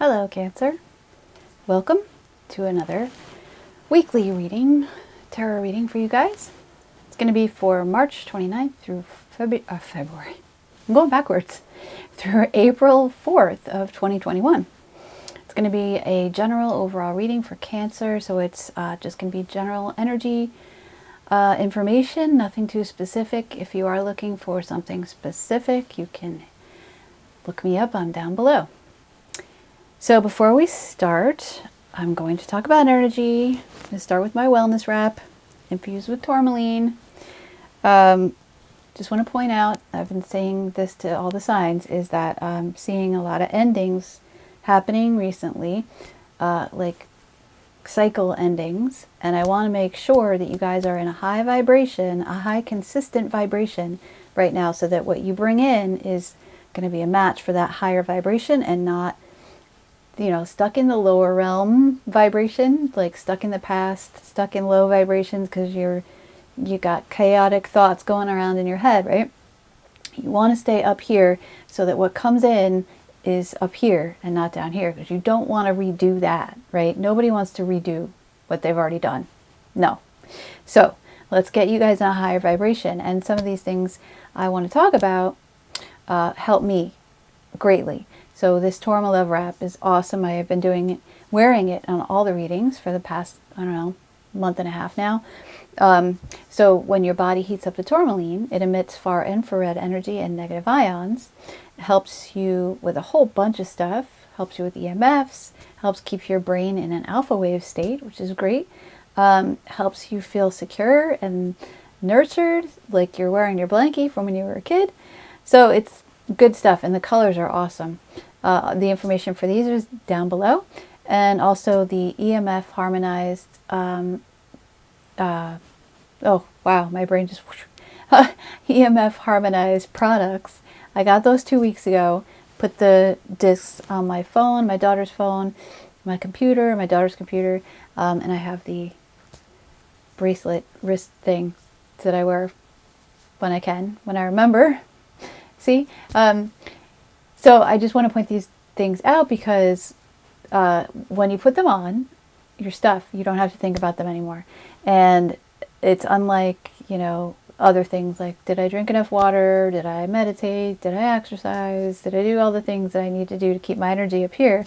Hello, Cancer. Welcome to another weekly reading, tarot reading for you guys. It's going to be for March 29th through February. I'm going backwards. Through April 4th of 2021. It's going to be a general overall reading for Cancer, so it's just going to be general energy information, nothing too specific. If you are looking for something specific, you can look me up. I'm down below. So before we start, I'm going to talk about energy. I'm going to start with my wellness wrap, infused with tourmaline. Just want to point out, I've been saying this to all the signs, is that I'm seeing a lot of endings happening recently, like cycle endings, and I want to make sure that you guys are in a high vibration, a high consistent vibration right now, so that what you bring in is going to be a match for that higher vibration and not, you know, stuck in the lower realm vibration, like stuck in the past, stuck in low vibrations because you got chaotic thoughts going around in your head, right? You want to stay up here so that what comes in is up here and not down here, because you don't want to redo that, right? Nobody wants to redo what they've already done. No. So let's get you guys in a higher vibration. And some of these things I want to talk about help me greatly. So this tourmaline wrap is awesome. I have been wearing it on all the readings for the past, I don't know, month and a half now. So when your body heats up the tourmaline, it emits far infrared energy and negative ions. It helps you with a whole bunch of stuff. Helps you with EMFs. Helps keep your brain in an alpha wave state, which is great. Helps you feel secure and nurtured, like you're wearing your blankie from when you were a kid. So it's good stuff, and the colors are awesome. The information for these is down below, and also the EMF harmonized. Oh wow, my brain just EMF harmonized products. I got those 2 weeks ago. Put the discs on my phone, my daughter's phone, my computer, my daughter's computer, and I have the bracelet wrist thing that I wear when I remember. See? So I just want to point these things out because when you put them on, your stuff, you don't have to think about them anymore. And it's unlike, you know, other things like, did I drink enough water? Did I meditate? Did I exercise? Did I do all the things that I need to do to keep my energy up here?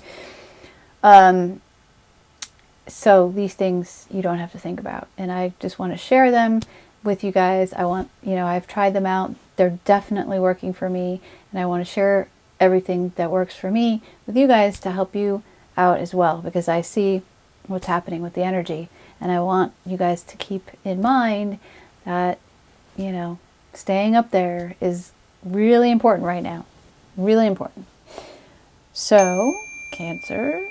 So these things you don't have to think about. And I just want to share them with you guys. I've tried them out. They're definitely working for me. And I want to share everything that works for me with you guys to help you out as well, because I see what's happening with the energy. And I want you guys to keep in mind that, you know, staying up there is really important right now. Really important. So, Cancer,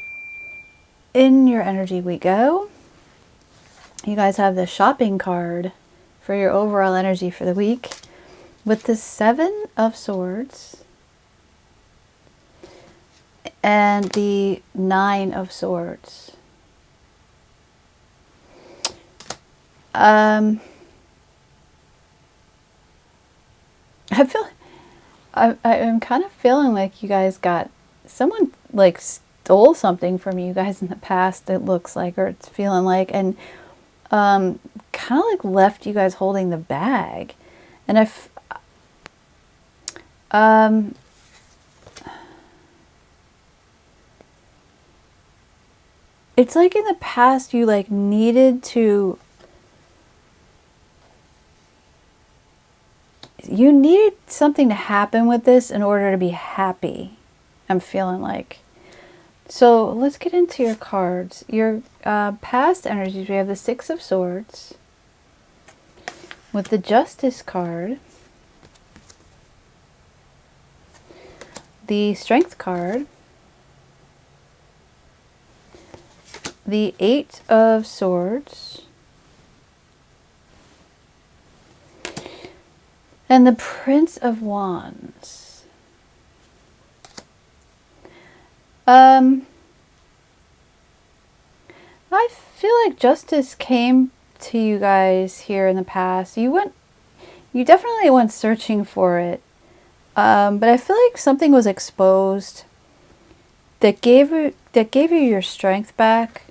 in your energy we go. You guys have the shopping card for your overall energy for the week with the 7 of Swords and the 9 of Swords. I'm kind of feeling like you guys got someone like stole something from you guys in the past. It looks like, or it's feeling like, and kind of like left you guys holding the bag. And it's like in the past you like needed something to happen with this in order to be happy. I'm feeling like. So let's get into your cards. Your past energies, we have the 6 of Swords with the Justice card, the Strength card, the 8 of Swords, and the Prince of Wands. I feel like justice came to you guys here in the past. You definitely went searching for it. But I feel like something was exposed that gave you your strength back,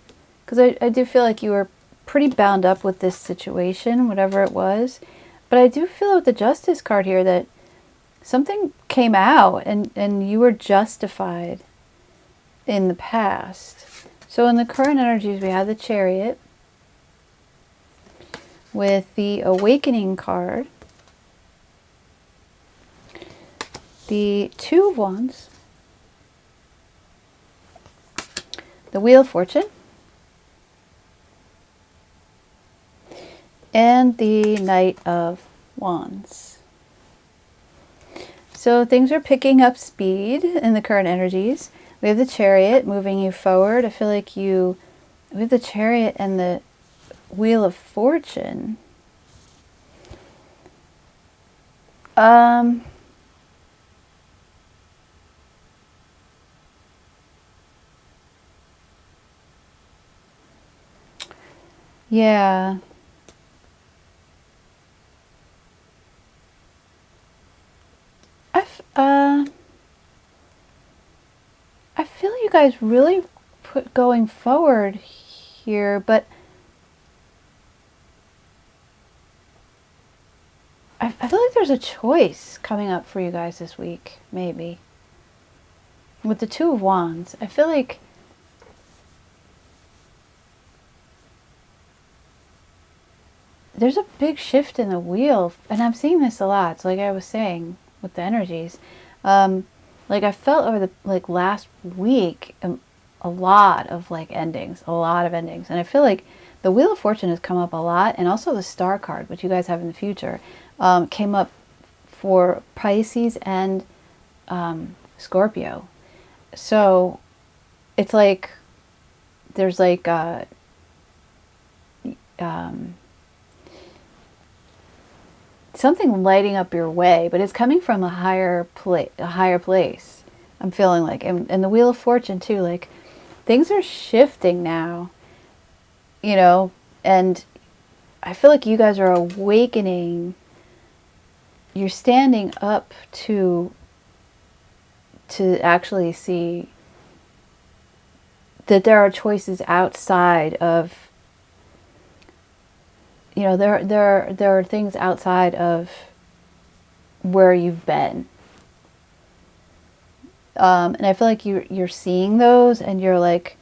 because I do feel like you were pretty bound up with this situation, whatever it was. But I do feel with the Justice card here that something came out and you were justified in the past. So in the current energies, we have the Chariot with the Awakening card, the Two of Wands, the Wheel of Fortune, and the Knight of Wands. So things are picking up speed in the current energies. We have the Chariot moving you forward. I feel like we have the Chariot and the Wheel of Fortune. Yeah. I feel you guys really put going forward here, but I feel like there's a choice coming up for you guys this week, maybe. With the Two of Wands, I feel like there's a big shift in the wheel, and I'm seeing this a lot. So like I was saying with the energies, like I felt over the last week a lot of endings, and I feel like the Wheel of Fortune has come up a lot, and also the Star card, which you guys have in the future, came up for Pisces and Scorpio. So it's like there's something lighting up your way, but it's coming from a higher place. I'm feeling like, and the Wheel of Fortune too, like things are shifting now, you know, and I feel like you guys are awakening. You're standing up to actually see that there are choices outside of, you know, there are things outside of where you've been. And I feel like you're seeing those, and you're like,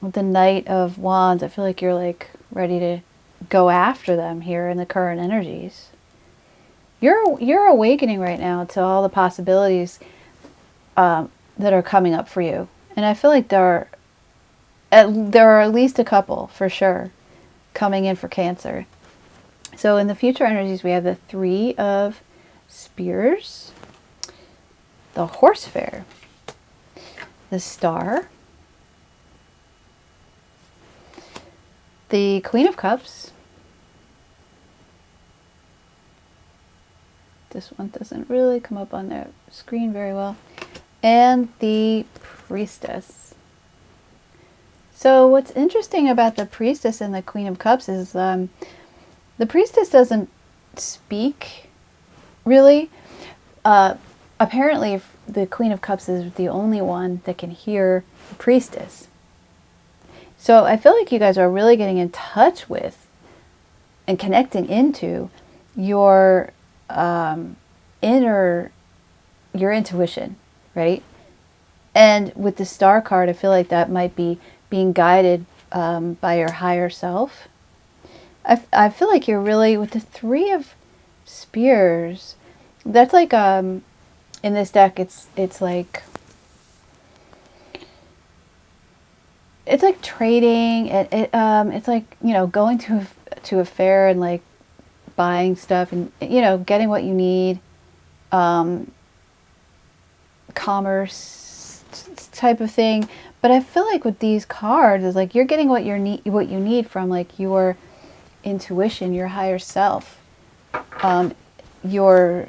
with the Knight of Wands, I feel like you're like ready to go after them here in the current energies. You're awakening right now to all the possibilities that are coming up for you. And I feel like there are at least a couple for sure coming in for Cancer. So in the future energies, we have the Three of Spears, the Horse Fair, the Star, the Queen of Cups. This one doesn't really come up on the screen very well. And the Priestess. So what's interesting about the Priestess and the Queen of Cups is the Priestess doesn't speak, really. Apparently, the Queen of Cups is the only one that can hear the Priestess. So I feel like you guys are really getting in touch with and connecting into your your intuition, right? And with the Star card, I feel like that might be being guided by your higher self. I feel like you're really, with the Three of Spears, that's like, in this deck, it's like trading. It's like, you know, going to a fair and like buying stuff and, you know, getting what you need. Commerce type of thing. But I feel like with these cards, is like you're getting what you need from like your intuition, your higher self. You're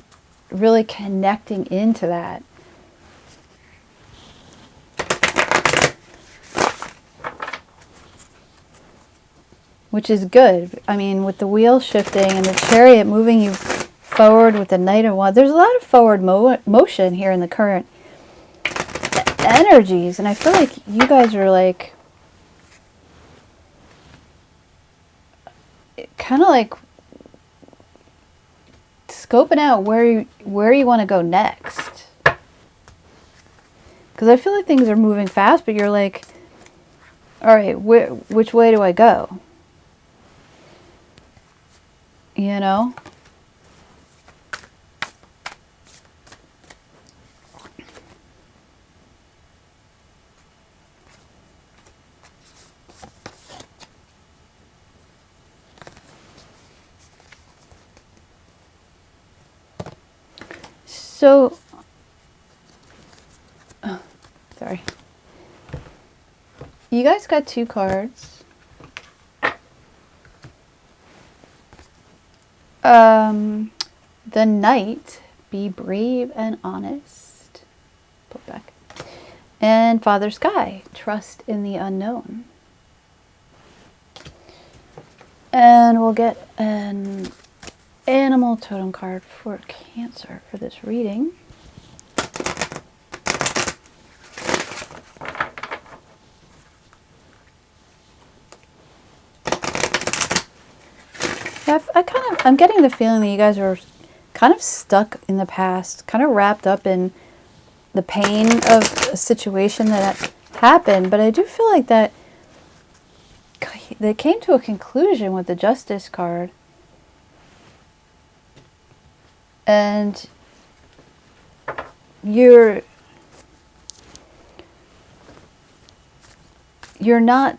really connecting into that. Which is good. I mean, with the wheel shifting and the Chariot moving you forward with the Knight of Wands, there's a lot of forward motion here in the current energies, and I feel like you guys are like kind of like scoping out where you want to go next. Because I feel like things are moving fast, but you're like, all right, which way do I go? You know? So, oh, sorry. You guys got 2 cards. The Knight, be brave and honest. Pull it back. And Father Sky, trust in the unknown. And we'll get an animal totem card for Cancer for this reading. Yeah, I'm getting the feeling that you guys are kind of stuck in the past, kind of wrapped up in the pain of a situation that happened, but I do feel like that they came to a conclusion with the Justice card. And you're not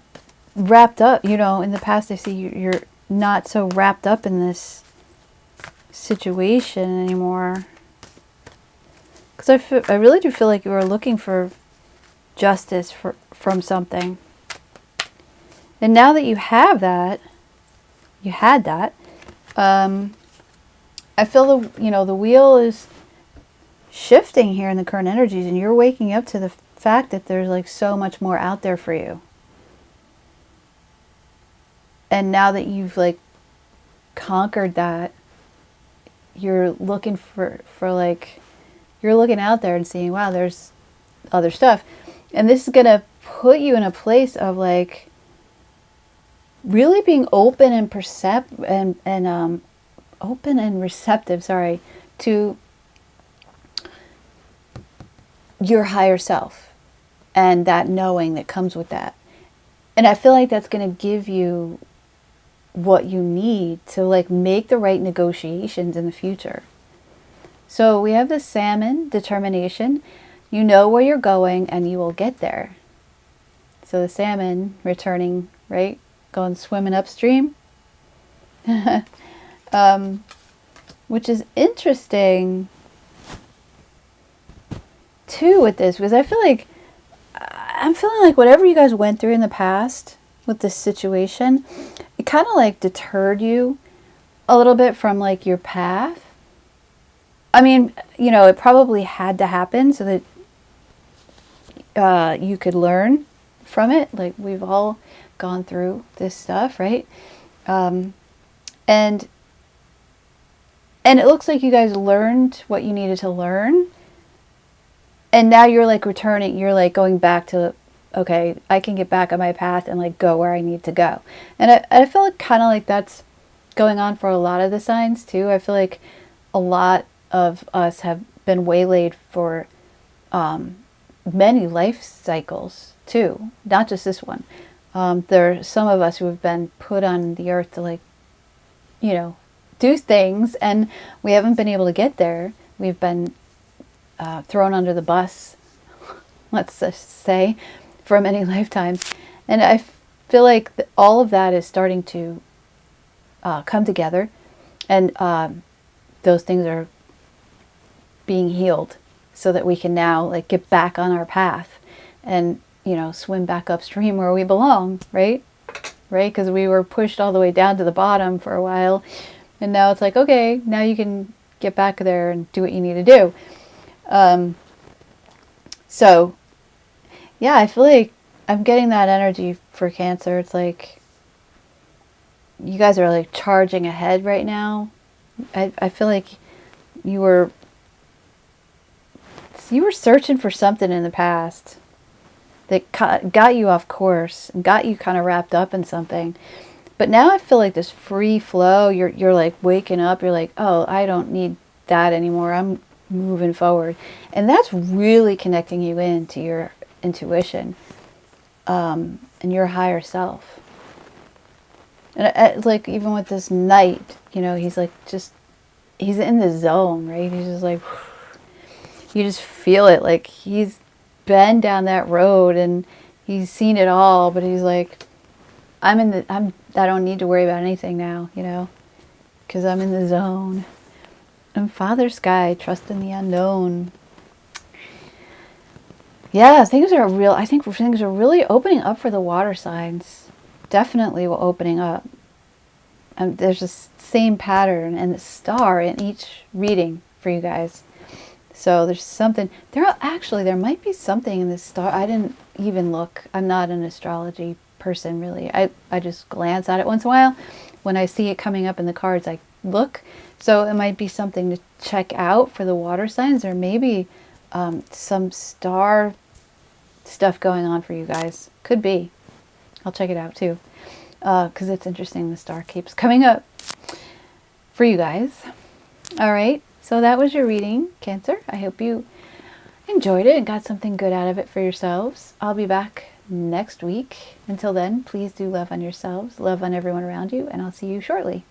wrapped up, you know, in the past I see you're not so wrapped up in this situation anymore. Because I really do feel like you were looking for justice from something. And now that you have that, you had that, I feel the wheel is shifting here in the current energies, and you're waking up to the fact that there's like so much more out there for you. And now that you've like conquered that, you're looking for like, you're looking out there and seeing, wow, there's other stuff. And this is going to put you in a place of like really being open and open and receptive, to your higher self and that knowing that comes with that. And I feel like that's going to give you what you need to like make the right negotiations in the future. So we have the Salmon, determination. You know where you're going and you will get there. So the salmon returning, right? Going swimming upstream. Which is interesting too with this, because I'm feeling like whatever you guys went through in the past with this situation, it kind of like deterred you a little bit from like your path. I mean, you know, it probably had to happen so that you could learn from it. Like we've all gone through this stuff, right? And it looks like you guys learned what you needed to learn. And now you're like returning, you're like going back to, okay, I can get back on my path and like go where I need to go. And I feel like kind of like that's going on for a lot of the signs too. I feel like a lot of us have been waylaid for many life cycles too, not just this one. There are some of us who have been put on the earth to like, you know, do things, and we haven't been able to get there. We've been thrown under the bus, let's just say, for many lifetimes. And I feel like all of that is starting to come together, and those things are being healed so that we can now like get back on our path and, you know, swim back upstream where we belong, right? Because we were pushed all the way down to the bottom for a while, and now it's like, okay, now you can get back there and do what you need to do. So yeah, I feel like I'm getting that energy for Cancer. It's like you guys are like charging ahead right now. I feel like you were searching for something in the past, that got you off course and got you kind of wrapped up in something. But now I feel like this free flow, you're like waking up, you're like, oh, I don't need that anymore. I'm moving forward. And that's really connecting you into your intuition, and your higher self. And like, even with this night, you know, he's like, he's in the zone, right? He's just like, you just feel it. Like, he's been down that road and he's seen it all, but he's like, I don't need to worry about anything now, you know, because I'm in the zone. And Father Sky, trust in the unknown. Yeah, I think things are really opening up for the water signs. Definitely opening up. There's the same pattern and the star in each reading for you guys. So there's something, there might be something in this star. I didn't even look. I'm not an astrology person, really. I just glance at it once in a while. When I see it coming up in the cards, I look. So it might be something to check out for the water signs, or maybe some star stuff going on for you guys. Could be. I'll check it out too, because it's interesting. The star keeps coming up for you guys. All right, so that was your reading, Cancer. I hope you enjoyed it and got something good out of it for yourselves. I'll be back next week. Until then, please do love on yourselves, love on everyone around you, and I'll see you shortly.